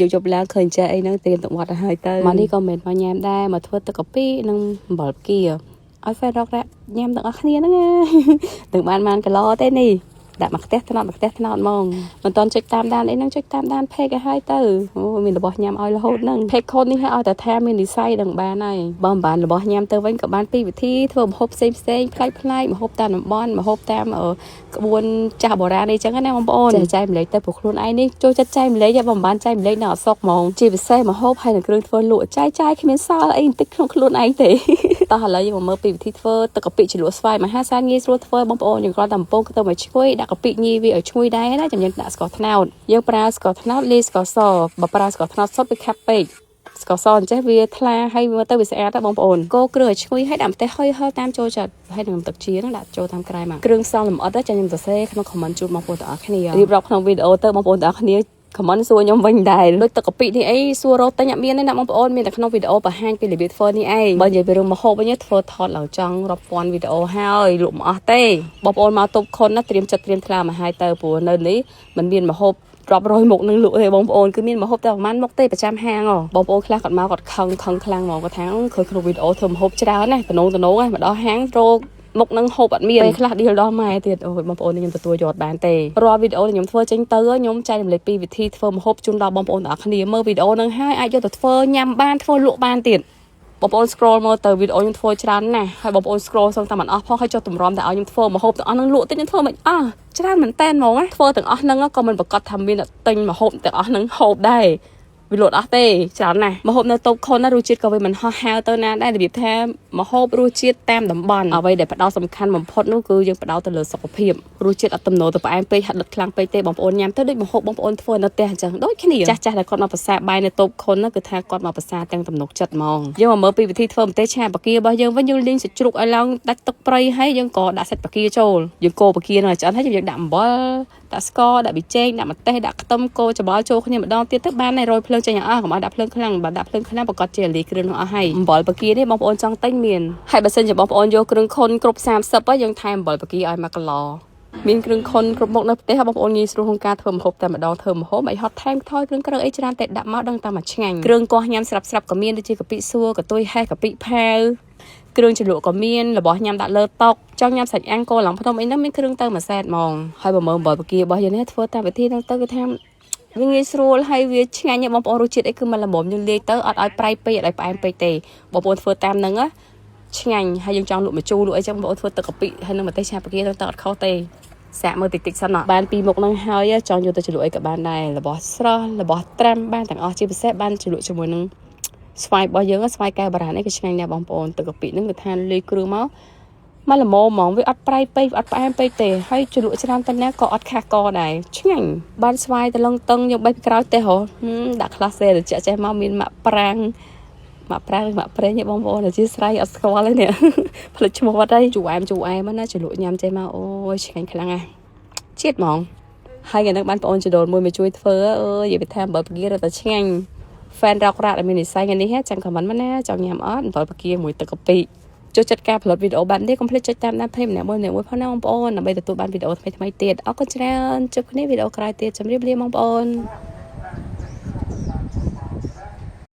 យកជប់ឡើងឃើញចេះអីហ្នឹងត្រៀមទៅវត្តឲ្យទៅមកនេះក៏មិនមកញ៉ាំដែរមកធ្វើទឹកកាពីនិងអំបិលគៀឲ្យហ្វេរ៉ុកដែរញ៉ាំទាំងអស់គ្នាហ្នឹងទាំងបានគីឡូទេនេះដាក់មកផ្ទះថ្នត់ហ្មងមិនតន់ចុចតាមដានអីហ្នឹងចុចតាមដានផេកឲ្យហើយទៅអូមានរបស់ញ៉ាំឲ្យរហូតហ្នឹងផេកខូននេះឲ្យតែថាមាននិស័យនឹងបានហើយបើមិនបានរបស់ញ៉ាំទៅវិញក៏បានពីរវិធីធ្វើម្ហូបផ្សេងប្លែកម្ហូបតាមតំបន់ម្ហូបតាមក្បួនចាស់បុរាណអីចឹងណាបងប្អូនចែកម្លែកទៅព្រោះខ្លួនឯងនេះចូលចិត្តចែកម្លែកបើមិនបានចែកម្លែកនៅអត់សុកហ្មងជាពិសេសម្ហូបហើយនឹងគ្រឿងធ្វើលក់ចាយគ្មានសល់អីបន្តិចក្នុងខ្លួនឯងទេតោះឥឡូវយើងមកមើលពីវិធីធ្វើទឹកកាពិជ្រលក់ស្វាយមហាសានងាយស្រួលធ្វើបងប្អូនយើងគ្រាន់តែបំពងទៅមកឈ្ងុយដាក់កាពិញីវាឲ្យឈ្ងុយដែរណាចាំយើងដាក់ស្ករត្នោតយើងប្រើស្ករត្នោតលាយស្ករសបើប្រើស្ករត្នោតសុទ្ធវាខាប់ពេកស្ករសអញ្ចេះវាថ្លាហើយមើលទៅវាស្អាតដែរបងប្អូនកូរគ្រឿងឲ្យឈ្ងុយហើយដាក់ម្ទេសហុយតាមចូលចិត្តហើយនឹងទឹកជីហ្នឹងដាក់ចូលតាមក្រែមកគ្រឿងផ្សំលម្អិតចាំខ្ញុំសរសេរក្នុង comment ជូនបងប្អូនទាំងអស់គ្នារៀបរាប់ក្នុងវីដេអូទៅបងប្អូនទាំងអស់គ្នា comment សួរខ្ញុំវិញដែរដូចទឹកកាពិនេះអីសួររកទិញអត់មានទេណាបងប្អូនមានតែក្នុងវីដេអូបង្ហាញពីរបៀបធ្វើនេះឯងបើនិយាយពីរឿងម្ហូបវិញធ្វើថតឡើងចង់រាប់ពាន់វីដេអូហើយលក់មិនអស់ទេបងប្អូនមកតុបខុនណាត្រៀមចិត្តត្រៀមថ្លាមកហើយទៅព្រោះនៅនេះมันមានម្ហូបរាប់រយមុខនឹងលក់ទេបងប្អូនគឺមានម្ហូបតែប្រហែលមុខទេប្រចាំហាងបងប្អូនខ្លះគាត់មកគាត់ខឹងខ្លាំងហ្មងគាត់ថាឃើញក្នុងវីដេអូធ្វើម្ហូបច្រើនណាស់តំណងហ្នឹងមកដល់ហាងរកមុខនឹងហូបអត់មានពេលខ្លះឌីលដល់ម៉ែទៀតអូយបងប្អូនខ្ញុំទទួលយកបានទេរាល់វីដេអូខ្ញុំធ្វើចេញទៅខ្ញុំចែករំលែកពីវិធីធ្វើម្ហូបជូនដល់បងប្អូនទាំងអស់គ្នាមើលវីដេអូហ្នឹងហើយអាចយកទៅធ្វើញ៉ាំបានធ្វើលក់បានទៀតបងប្អូន scroll មើលទៅវីដេអូខ្ញុំធ្វើច្រើនណាស់ហើយបងប្អូន scroll សឹងតែមិនអស់ផងហើយចុះតម្រាំតែឲ្យខ្ញុំធ្វើម្ហូបទាំងអស់ហ្នឹងលក់ទៅខ្ញុំធ្វើមិនអស់ច្រើនមែនតែនហ្មងធ្វើទាំងអស់ហ្នឹងក៏មិនប្រកាសថាមានទិញម្ហូបទាំងអស់ហ្នឹងហូបដែរវាលក់អស់ទេច្រើនណាស់ម្ហូបនៅតូបខុនណារសជាតិក៏វាមិនហោះហើរទៅណាដែររបៀបថាម្ហូបរសជាតិតាមតំបន់អ្វីដែលផ្ដោតសំខាន់បំផុតនោះគឺយើងផ្ដោតទៅលើសុខភាពរសជាតិអត់ទំនោរទៅផ្អែមពេកហាត់ដិតខ្លាំងពេកទេបងប្អូនញ៉ាំទៅដូចម្ហូបបងប្អូនធ្វើនៅផ្ទះអញ្ចឹងដូចគ្នាចាស់ដែលគាត់មកភាសាបាយនៅតូបខុនណាគឺថាគាត់មកភាសាទាំងទំនុកចិត្តហ្មងយើងមកមើលពីវិធីធ្វើម្ទេសឆាបការបស់យើងវិញយើងលាងសាច់ជ្រូកឲ្យឡើងដាច់ទឹកប្រៃហើយយើងក៏ដាក់សាច់បកាចូលយើងកូរបកានៅឆ្អិនហើយយើងដាក់អំបិលដាក់ស្ករដាក់ប៊ីចេងដាក់ម្ទេសដាក់ខ្ទឹមកូរច្របល់ចូលគ្នាម្ដងទៀតទៅបានហើយរយភ្លើងចេញអស់កុំឲ្យដាក់ភ្លើងខ្លាំងបើដាក់ភ្លើងខ្លាំងប្រកាសជាលាយគ្រឿងនោះអស់ហើយអំបិលបកានេះបងប្អូនចង់ទិញមានហើយបើសិនជាបងប្អូនយកគ្រឿងខុនគ្រប់30ហើយយើងថែមអំបិលបកាឲ្យ1គីឡូមានគ្រឿងខុនគ្រប់មុខនៅផ្ទះបងប្អូនងាយស្រួលក្នុងការធ្វើម្ហូបតែម្ដងធ្វើម្ហូបឲ្យហត់ថែមថយគ្រឿងអីច្រើនតែដាក់មកដឹងតែមកឆ្ងាញ់គ្រឿងកោះញ៉ាំស្រាប់ក៏មានដូចជាកាពិសួរកតុយហេះកាពិផាវគ្រឿងជ្រលក់ក៏មានរបស់ញ៉ាំដាក់លើតុចង់ញ៉ាំសាច់អាំងកូរឡើងភ្នំអីហ្នឹងមានគ្រឿងទៅមួយសែតហ្មងហើយបើមើលអំបិលបការបស់យើងនេះធ្វើតាមវិធីហ្នឹងទៅគឺថាវាងាយស្រួលហើយវាឆ្ងាញ់បងប្អូនរសជាតិអីគឺមិនល្មមយើងលាយទៅអត់ឲ្យប្រៃពេកអត់ឲ្យផ្អែមពេកទេបងប្អូនធ្វើតាមហ្នឹងណាឆ្ងាញ់ហើយយើងចង់លក់ម្ជូរលក់អីចឹងបងប្អូនធ្វើទឹកកាពិហើយនឹងម្ទេសឆាបកាទៅអត់ខុសទេសាកមើលតិចសិនបានពីមុខហ្នឹងហើយចង់យកទៅជ្រលក់អីក៏បានដែររបស់ស្រស់របស់ត្រាំបានទាំងអស់ជាពិសេសបានជ្រលក់ជាមួយនឹងស្វាយរបស់យើងស្វាយកែវបារាណនេះក៏ឆ្ងាញ់ដែរបងប្អូនទឹកកាពិហ្នឹងគឺថាលាយគ្រឿងមកល្មមហ្មងវាអត់ប្រៃពេកអត់ផ្អែមពេកទេហើយជ្រលក់ច្រើនតែណាក៏អត់ខាស់កដែរឆ្ងាញ់បានស្វាយតឡឹងតឹងយកបេះពីក្រោយទេហ៎ដាក់ខ្លះសេត្រជាក់ចេះមកមានម៉ាក់ប្រាំងម៉ាក់ប្រេងបងប្អូនអធិស្ឋានអត់ស្គាល់ទេនេះផ្លិចឈ្មោះអត់ទេជូអែមណាជ្រលក់ញ៉ាំចេះមកអូយឆ្ងាញ់ខ្លាំងណាស់ជាតិហ្មងហើយថ្ងៃនេះបានបងអូនចដូលមួយមកជួយធ្វើអើយនិយាយថាអំបិលបការត់តែឆ្ងាញ់ fan រករ៉ាត់ឲ្យមាននិស័យថ្ងៃនេះចាំខមមិនមកណាចង់ញ៉ាំអត់អំបិលបកាមួយទឹកកាពិចូលចិត្តការផលិតវីដេអូបែបនេះកុំភ្លេចចុចតាមដាន page ម្នាក់មួយផងណាបងប្អូនដើម្បីទទួលបានវីដេអូថ្មីៗទៀតអរគុណច្រើនជួបគ្នាវីដេអូក្រោយទៀតជម្រាបលាបងប្អូន